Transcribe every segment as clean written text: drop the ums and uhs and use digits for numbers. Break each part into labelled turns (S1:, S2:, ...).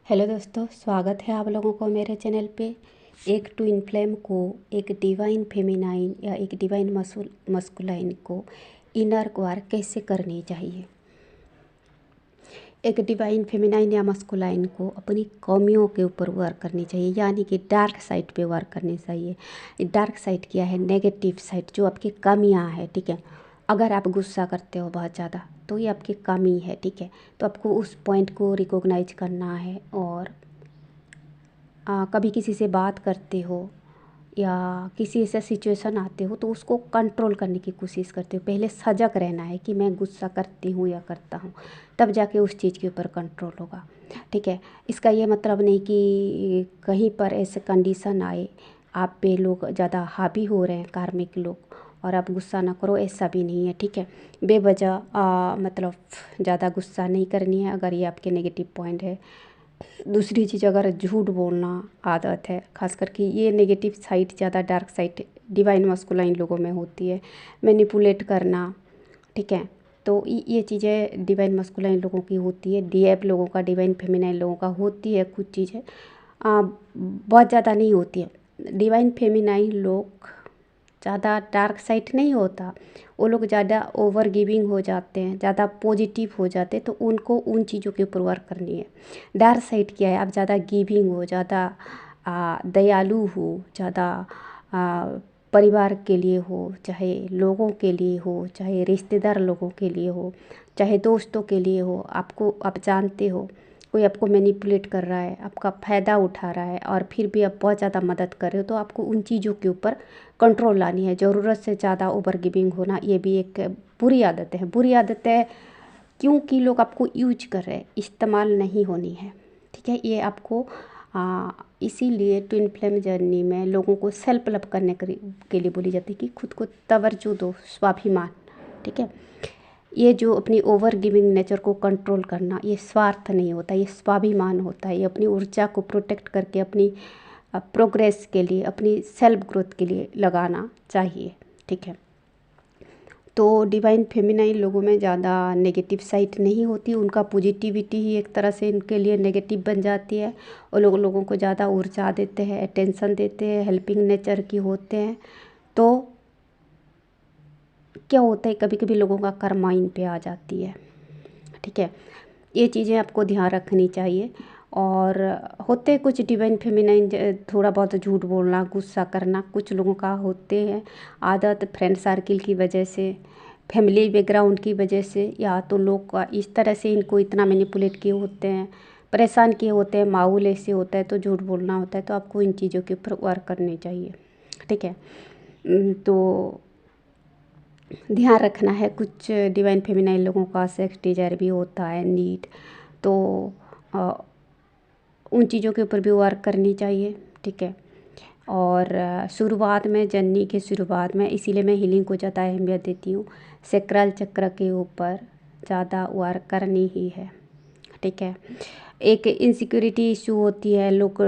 S1: Hello दोस्तों, स्वागत है आप लोगों को मेरे चैनल पे। एक ट्विन फ्लेम को, एक डिवाइन फेमिनाइन या एक डिवाइन मस्कुलाइन को इनर वार कैसे करनी चाहिए। एक डिवाइन फेमिनाइन या मस्कुलाइन को अपनी कमियों के ऊपर वर्क करनी चाहिए, यानी कि डार्क साइड पे वर्क करनी चाहिए। डार्क साइड क्या है? नेगेटिव साइड, जो आपकी कमियां हैं। ठीक है, अगर आप गुस्सा करते हो बहुत ज़्यादा तो ये आपकी कमी है। ठीक है, तो आपको उस पॉइंट को रिकॉग्नाइज करना है। और कभी किसी से बात करते हो या किसी ऐसा सिचुएशन आते हो तो उसको कंट्रोल करने की कोशिश करते हो। पहले सजग रहना है कि मैं गुस्सा करती हूँ या करता हूँ, तब जाके उस चीज़ के ऊपर कंट्रोल होगा। ठीक है, इसका ये मतलब नहीं कि कहीं पर ऐसे कंडीशन आए आप पे, लोग ज़्यादा हावी हो रहे हैं कार्मिक लोग, और आप गुस्सा ना करो, ऐसा भी नहीं है। ठीक है, बेवजह मतलब ज़्यादा गुस्सा नहीं करनी है, अगर ये आपके नेगेटिव पॉइंट है। दूसरी चीज़, अगर झूठ बोलना आदत है, खास करके ये नेगेटिव साइड ज़्यादा डार्क साइड डिवाइन मस्कुलाइन लोगों में होती है। मैनिपुलेट करना, ठीक है, तो ये चीज़ें डिवाइन मस्कुलाइन लोगों की होती है। डीएफ लोगों का, डिवाइन फेमिनाइन लोगों का होती है कुछ चीज़ें, बहुत ज़्यादा नहीं होती है। डिवाइन फेमिनाइन लोग ज़्यादा डार्क साइड नहीं होता, वो लोग ज़्यादा ओवर गिविंग हो जाते हैं, ज़्यादा पॉजिटिव हो जाते हैं, तो उनको उन चीज़ों के ऊपर वर्क करनी है। डार्क साइड क्या है? आप ज़्यादा गिविंग हो, ज़्यादा दयालु हो, ज़्यादा परिवार के लिए हो, चाहे लोगों के लिए हो, चाहे रिश्तेदार लोगों के लिए हो, चाहे दोस्तों के लिए हो। आप जानते हो कोई आपको मैनिपुलेट कर रहा है, आपका फ़ायदा उठा रहा है, और फिर भी आप बहुत ज़्यादा मदद कर रहे हो, तो आपको उन चीज़ों के ऊपर कंट्रोल लानी है। ज़रूरत से ज़्यादा ओवर गिविंग होना, ये भी एक बुरी आदत है। बुरी आदत है क्योंकि लोग आपको यूज कर रहे हैं, इस्तेमाल नहीं होनी है। ठीक है, ये आपको इसीलिए ट्विन फ्लेम जर्नी में लोगों को सेल्फ लव करने के लिए बोली जाती है कि खुद को तवज्जो दो, स्वाभिमान। ठीक है, ये जो अपनी ओवर गिविंग नेचर को कंट्रोल करना, ये स्वार्थ नहीं होता, ये स्वाभिमान होता है। ये अपनी ऊर्जा को प्रोटेक्ट करके अपनी प्रोग्रेस के लिए, अपनी सेल्फ ग्रोथ के लिए लगाना चाहिए। ठीक है, तो डिवाइन फेमिनाइन लोगों में ज़्यादा नेगेटिव साइड नहीं होती, उनका पॉजिटिविटी ही एक तरह से इनके लिए नेगेटिव बन जाती है। और लोगों को ज़्यादा ऊर्जा देते हैं, अटेंशन देते हैं, हेल्पिंग नेचर की होते हैं। तो क्या होता है, कभी कभी लोगों का कर्मा इन पे आ जाती है। ठीक है, ये चीज़ें आपको ध्यान रखनी चाहिए। और होते कुछ डिवाइन फेमिनाइन, थोड़ा बहुत झूठ बोलना, गुस्सा करना, कुछ लोगों का होते हैं आदत, फ्रेंड सर्किल की वजह से, फैमिली बैकग्राउंड की वजह से, या तो लोग इस तरह से इनको इतना मैनिपुलेट किए होते हैं, परेशान किए होते हैं, माहौल ऐसे होता है तो झूठ बोलना होता है। तो आपको इन चीज़ों के ऊपर वर्क करनी चाहिए। ठीक है, तो ध्यान रखना है। कुछ डिवाइन फेमिनाइन लोगों का सेक्स डिजायर भी होता है, नीड, तो अ, उन चीज़ों के ऊपर भी वर्क करनी चाहिए। ठीक है, और शुरुआत में, जर्नी के शुरुआत में, इसीलिए मैं हीलिंग को ज़्यादा अहमियत देती हूँ। सैक्रल चक्र के ऊपर ज़्यादा वर्क करनी ही है। ठीक है, एक इनसिक्योरिटी इशू होती है, लोग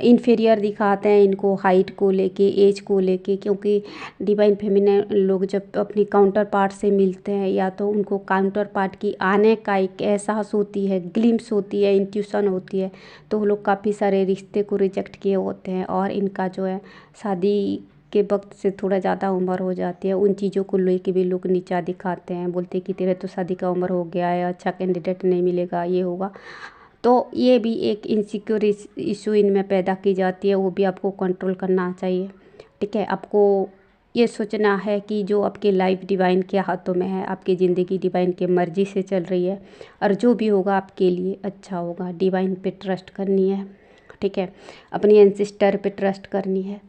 S1: इन्फीरियर दिखाते हैं इनको हाइट को लेके, एज को लेके, क्योंकि डिवाइन फेमिनिन लोग जब अपनी काउंटर पार्ट से मिलते हैं, या तो उनको काउंटर पार्ट की आने का एक एहसास होती है, ग्लिम्स होती है, इंट्यूशन होती है, तो वो लोग काफ़ी सारे रिश्ते को रिजेक्ट किए होते हैं। और इनका जो है शादी के वक्त से थोड़ा ज़्यादा उम्र हो जाती है, उन चीज़ों को लेके भी लोग नीचा दिखाते हैं, बोलते हैं कि तेरे तो शादी का उम्र हो गया है, अच्छा कैंडिडेट नहीं मिलेगा, ये होगा। तो ये भी एक इनसिक्योर इशू इनमें पैदा की जाती है, वो भी आपको कंट्रोल करना चाहिए। ठीक है, आपको ये सोचना है कि जो आपकी लाइफ डिवाइन के हाथों में है, आपकी ज़िंदगी डिवाइन के मर्जी से चल रही है, और जो भी होगा आपके लिए अच्छा होगा। डिवाइन पे ट्रस्ट करनी है। ठीक है, अपनी एंसेस्टर पे ट्रस्ट करनी है।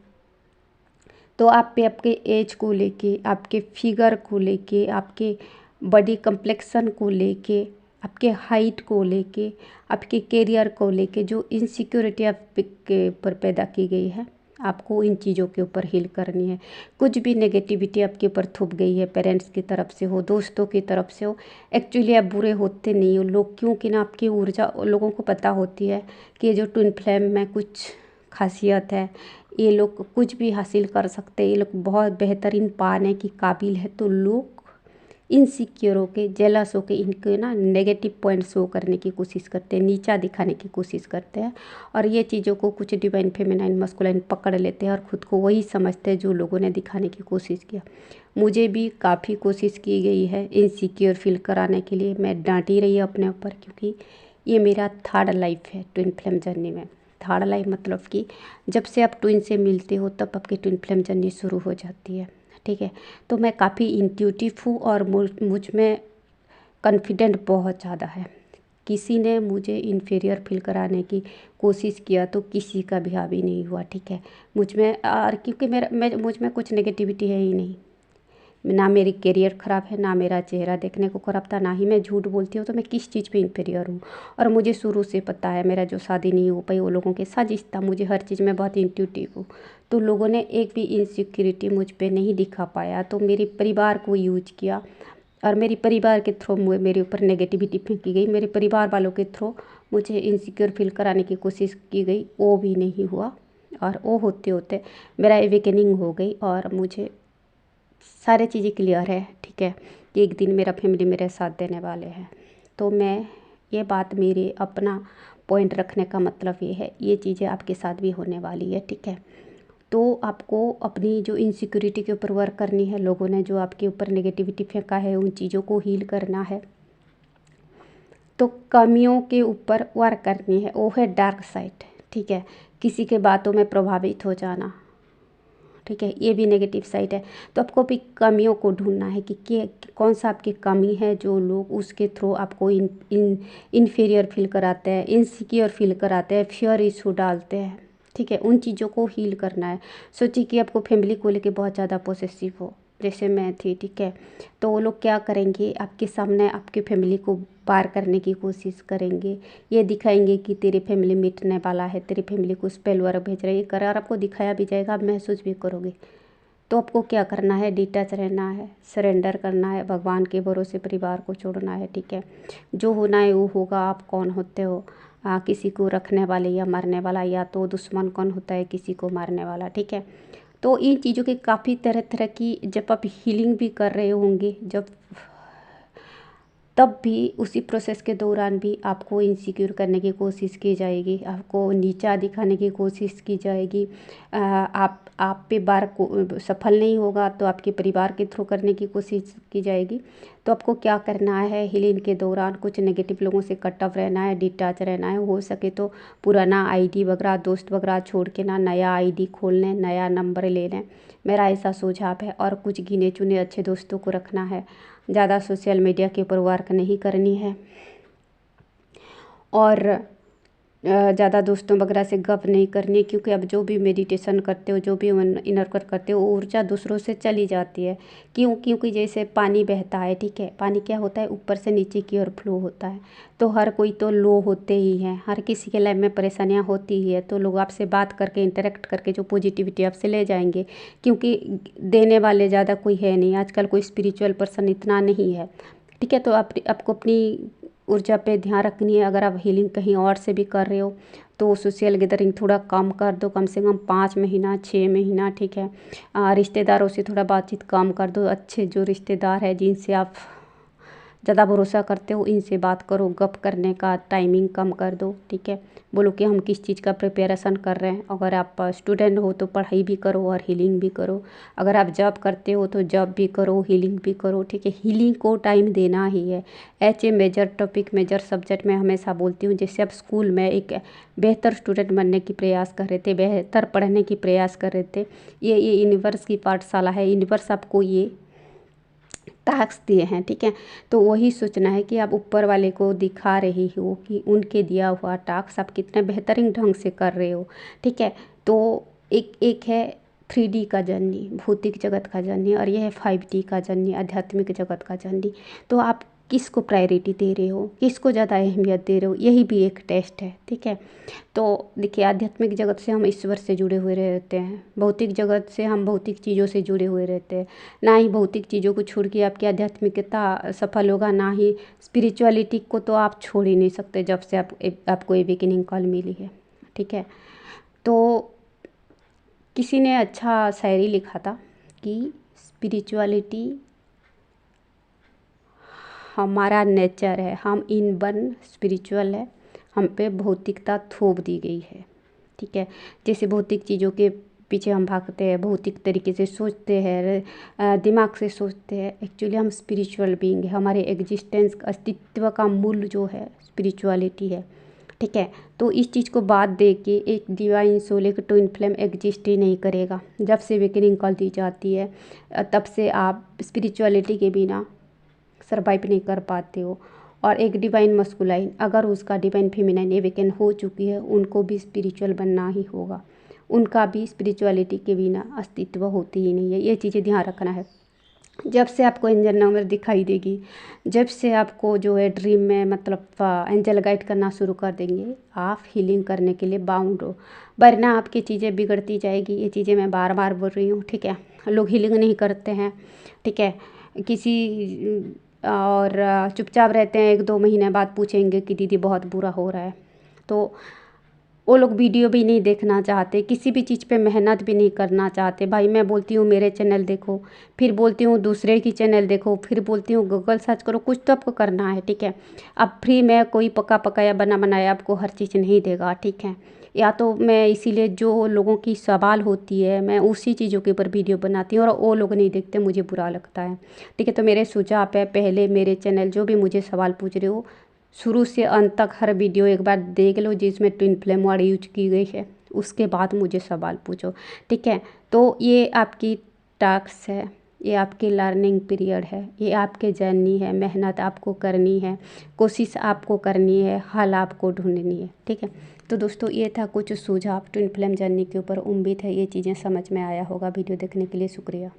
S1: तो आप पे आपके एज को लेके, आपके फिगर को लेके, आपके बॉडी कम्प्लेक्सन को लेके, आपके हाइट को लेके, आपके करियर को लेके जो इनसिक्योरिटी आप के ऊपर पैदा की गई है, आपको इन चीज़ों के ऊपर हील करनी है। कुछ भी नेगेटिविटी आपके ऊपर थूप गई है, पेरेंट्स की तरफ से हो, दोस्तों की तरफ से हो, एक्चुअली आप बुरे होते नहीं हो लोग, क्योंकि ना आपकी ऊर्जा, लोगों को पता होती है कि ये जो ट्विन फ्लेम में कुछ खासियत है, ये लोग कुछ भी हासिल कर सकते हैं, ये लोग बहुत बेहतरीन पाने की काबिल है। तो लोग इनसिक्योर होके, जेलस होके इनके ना नेगेटिव पॉइंट शो करने की कोशिश करते हैं, नीचा दिखाने की कोशिश करते हैं। और ये चीज़ों को कुछ डिवाइन फेमिनाइन मस्कुलाइन पकड़ लेते हैं और ख़ुद को वही समझते हैं जो लोगों ने दिखाने की कोशिश किया। मुझे भी काफ़ी कोशिश की गई है इनसिक्योर फील कराने के लिए, मैं डांटी रही हूँ अपने ऊपर, क्योंकि ये मेरा थर्ड लाइफ है ट्विन फ्लेम जर्नी में। थर्ड लाइफ मतलब कि जब से आप ट्विन से मिलते हो तब आपकी ट्विन फ्लेम जर्नी शुरू हो जाती है, ठीक है। तो मैं काफ़ी इंट्यूटिव हूँ और मुझ में कॉन्फिडेंट बहुत ज़्यादा है। किसी ने मुझे इन्फीरियर फील कराने की कोशिश किया तो किसी का भी हावी नहीं हुआ, ठीक है। मुझ में और क्योंकि मुझ में कुछ नेगेटिविटी है ही नहीं, ना मेरी करियर ख़राब है, ना मेरा चेहरा देखने को ख़राब था, ना ही मैं झूठ बोलती हूँ, तो मैं किस चीज़ पे इन्फीरियर हूँ। और मुझे शुरू से पता है मेरा जो शादी नहीं हो पाई वो लोगों के साजिश था, मुझे हर चीज़ में बहुत इंट्यूटिव हूँ। तो लोगों ने एक भी इनसिक्योरिटी मुझ पे नहीं दिखा पाया, तो मेरे परिवार को यूज किया और मेरे परिवार के थ्रू मेरे ऊपर नेगेटिविटी फेंकी गई, मेरे परिवार वालों के थ्रू मुझे इनसिक्योर फील कराने की कोशिश की गई, वो भी नहीं हुआ। और वो होते होते मेरा अवेकनिंग हो गई और मुझे सारी चीज़ें क्लियर है, ठीक है, कि एक दिन मेरा फैमिली मेरे साथ देने वाले हैं। तो मैं ये बात मेरे अपना पॉइंट रखने का मतलब ये है, ये चीज़ें आपके साथ भी होने वाली है, ठीक है। तो आपको अपनी जो इनसिक्योरिटी के ऊपर वर्क करनी है, लोगों ने जो आपके ऊपर नेगेटिविटी फेंका है उन चीज़ों को हील करना है, तो कमियों के ऊपर वर्क करनी है, वो है डार्क साइड, ठीक है। किसी के बातों में प्रभावित हो जाना, ठीक है, ये भी नेगेटिव साइड है। तो आपको भी कमियों को ढूंढना है कि कौन सा आपकी कमी है जो लोग उसके थ्रू आपको इन्फीरियर फील कराते हैं, इनसिक्योर फील कराते हैं, फियर इशू डालते हैं, ठीक है। उन चीज़ों को हील करना है। सोचिए कि आपको फैमिली को लेके बहुत ज़्यादा पॉसेसिव हो, जैसे मैं थी, ठीक है। तो वो लोग क्या करेंगे, आपके सामने आपकी फैमिली को पार करने की कोशिश करेंगे, ये दिखाएंगे कि तेरी फैमिली मिटने वाला है, तेरी फैमिली को स्पेल वर्क भेज रही है, करार आपको दिखाया भी जाएगा, आप महसूस भी करोगे। तो आपको क्या करना है, डिटैच रहना है, सरेंडर करना है, भगवान के भरोसे परिवार को छोड़ना है, ठीक है। जो होना है वो होगा। आप कौन होते हो, किसी को रखने वाले या मारने वाला, या तो दुश्मन कौन होता है किसी को मारने वाला, ठीक है। तो इन चीज़ों की काफ़ी तरह तरह की जब आप हीलिंग भी कर रहे होंगे, जब तब भी उसी प्रोसेस के दौरान भी आपको इनसिक्योर करने की कोशिश की जाएगी, आपको नीचा दिखाने की कोशिश की जाएगी। आप पे बार को सफल नहीं होगा तो आपके परिवार के थ्रू करने की कोशिश की जाएगी। तो आपको क्या करना है, हीलिंग के दौरान कुछ नेगेटिव लोगों से कट ऑफ रहना है, डिटैच रहना है। हो सके तो पुराना आईडी वगैरह, दोस्त वगैरह छोड़ के ना नया आईडी खोल लें, नया नंबर ले लें, मेरा ऐसा सुझाव है। और कुछ गिने चुने अच्छे दोस्तों को रखना है, ज़्यादा सोशल मीडिया के ऊपर वर्क नहीं करनी है, और ज़्यादा दोस्तों वगैरह से गप नहीं करनी, क्योंकि अब जो भी मेडिटेशन करते हो, जो भी इनर वर्क करते हो, वो ऊर्जा दूसरों से चली जाती है। क्योंकि जैसे पानी बहता है, ठीक है, पानी क्या होता है, ऊपर से नीचे की ओर फ्लो होता है। तो हर कोई तो लो होते ही हैं, हर किसी के लाइफ में परेशानियाँ होती ही है। तो लोग आपसे बात करके, इंटरेक्ट करके जो पॉजिटिविटी आपसे ले जाएंगे, क्योंकि देने वाले ज़्यादा कोई है नहीं आजकल, कोई स्पिरिचुअल पर्सन इतना नहीं है, ठीक है। तो आपको अपनी ऊर्जा पे ध्यान रखनी है। अगर आप हीलिंग कहीं और से भी कर रहे हो तो सोशल गैदरिंग थोड़ा कम कर दो, कम से कम 5 महीना 6 महीना, ठीक है। रिश्तेदारों से थोड़ा बातचीत कम कर दो। अच्छे जो रिश्तेदार है जिनसे आप ज़्यादा भरोसा करते हो, इनसे बात करो, गप करने का टाइमिंग कम कर दो, ठीक है। बोलो कि हम किस चीज़ का प्रिपरेशन कर रहे हैं। अगर आप स्टूडेंट हो तो पढ़ाई भी करो और हीलिंग भी करो। अगर आप जॉब करते हो तो जॉब भी करो, हीलिंग भी करो, ठीक है। हीलिंग को टाइम देना ही है। H A major topic, major subject मैं हमेशा बोलती हूँ। जैसे आप स्कूल में एक बेहतर स्टूडेंट बनने की प्रयास कर रहे थे, बेहतर पढ़ने की प्रयास कर रहे थे, ये यूनिवर्स की पाठशाला है। यूनिवर्स आपको ये टास्क दिए हैं, ठीक है। तो वही सोचना है कि आप ऊपर वाले को दिखा रही हो कि उनके दिया हुआ टास्क आप कितने बेहतरीन ढंग से कर रहे हो, ठीक है। तो एक है 3D का जर्नी, भौतिक जगत का जर्नी, और यह है 5D का जर्नी, आध्यात्मिक जगत का जर्नी। तो आप किसको प्रायोरिटी दे रहे हो, किसको ज़्यादा अहमियत दे रहे हो, यही भी एक टेस्ट है, ठीक है। तो देखिए, आध्यात्मिक जगत से हम ईश्वर से जुड़े हुए रहते हैं, भौतिक जगत से हम भौतिक चीज़ों से जुड़े हुए रहते हैं। ना ही भौतिक चीज़ों को छोड़ के आपकी आध्यात्मिकता सफल होगा, ना ही स्पिरिचुअलिटी को तो आप छोड़ ही नहीं सकते जब से आपको एवेकनिंग कॉल मिली है, ठीक है। तो किसी ने अच्छा शायरी लिखा था कि स्पिरिचुअलिटी हमारा नेचर है, हम इन वन स्पिरिचुअल है, हम पे भौतिकता थोप दी गई है, ठीक है। जैसे भौतिक चीज़ों के पीछे हम भागते हैं, भौतिक तरीके से सोचते हैं, दिमाग से सोचते हैं। एक्चुअली हम स्पिरिचुअल बीइंग है, हमारे एग्जिस्टेंस अस्तित्व का मूल जो है स्पिरिचुअलिटी है, ठीक है। तो इस चीज़ को बात दे के एक डिवाइन सोल, एक ट्विन फ्लेम एग्जिस्ट ही नहीं करेगा। जब से अवेकनिंग कॉल दी जाती है तब से आप स्पिरिचुअलिटी के बिना सर्वाइव नहीं कर पाते हो। और एक डिवाइन मस्कुलाइन, अगर उसका डिवाइन फेमिनाइन अवेकन हो चुकी है, उनको भी स्पिरिचुअल बनना ही होगा, उनका भी स्पिरिचुअलिटी के बिना अस्तित्व होती ही नहीं है। ये चीज़ें ध्यान रखना है। जब से आपको एंजल नंबर दिखाई देगी, जब से आपको जो है ड्रीम में मतलब एंजल गाइड करना शुरू कर देंगे, आप हीलिंग करने के लिए बाउंड हो, वरना आपकी चीज़ें बिगड़ती जाएगी। ये चीज़ें मैं बार बार बोल रही हूँ, ठीक है। लोग हीलिंग नहीं करते हैं, ठीक है, किसी और चुपचाप रहते हैं, 1-2 महीने बाद पूछेंगे कि दीदी बहुत बुरा हो रहा है, तो वो लोग वीडियो भी नहीं देखना चाहते, किसी भी चीज़ पे मेहनत भी नहीं करना चाहते। भाई मैं बोलती हूँ मेरे चैनल देखो, फिर बोलती हूँ दूसरे की चैनल देखो, फिर बोलती हूँ गूगल सर्च करो, कुछ तो आपको करना है, ठीक है। अब फ्री में कोई पका पकाया बना बनाया आपको हर चीज़ नहीं देगा, ठीक है। या तो मैं इसीलिए जो लोगों की सवाल होती है मैं उसी चीज़ों के ऊपर वीडियो बनाती हूँ और वो लोग नहीं देखते, मुझे बुरा लगता है, ठीक है। तो मेरे सुझाव है, पहले मेरे चैनल जो भी मुझे सवाल पूछ रहे हो, शुरू से अंत तक हर वीडियो एक बार देख लो जिसमें ट्विन फ्लेम वर्ड यूज की गई है, उसके बाद मुझे सवाल पूछो, ठीक है। तो ये आपकी टास्क है, ये आपकी लर्निंग पीरियड है, ये आपके जर्नी है, मेहनत आपको करनी है, कोशिश आपको करनी है, हल आपको ढूंढनी है, ठीक है। तो दोस्तों ये था कुछ सुझाव ट्विन फ्लेम जर्नी के ऊपर। उम्मीद है ये चीज़ें समझ में आया होगा। वीडियो देखने के लिए शुक्रिया।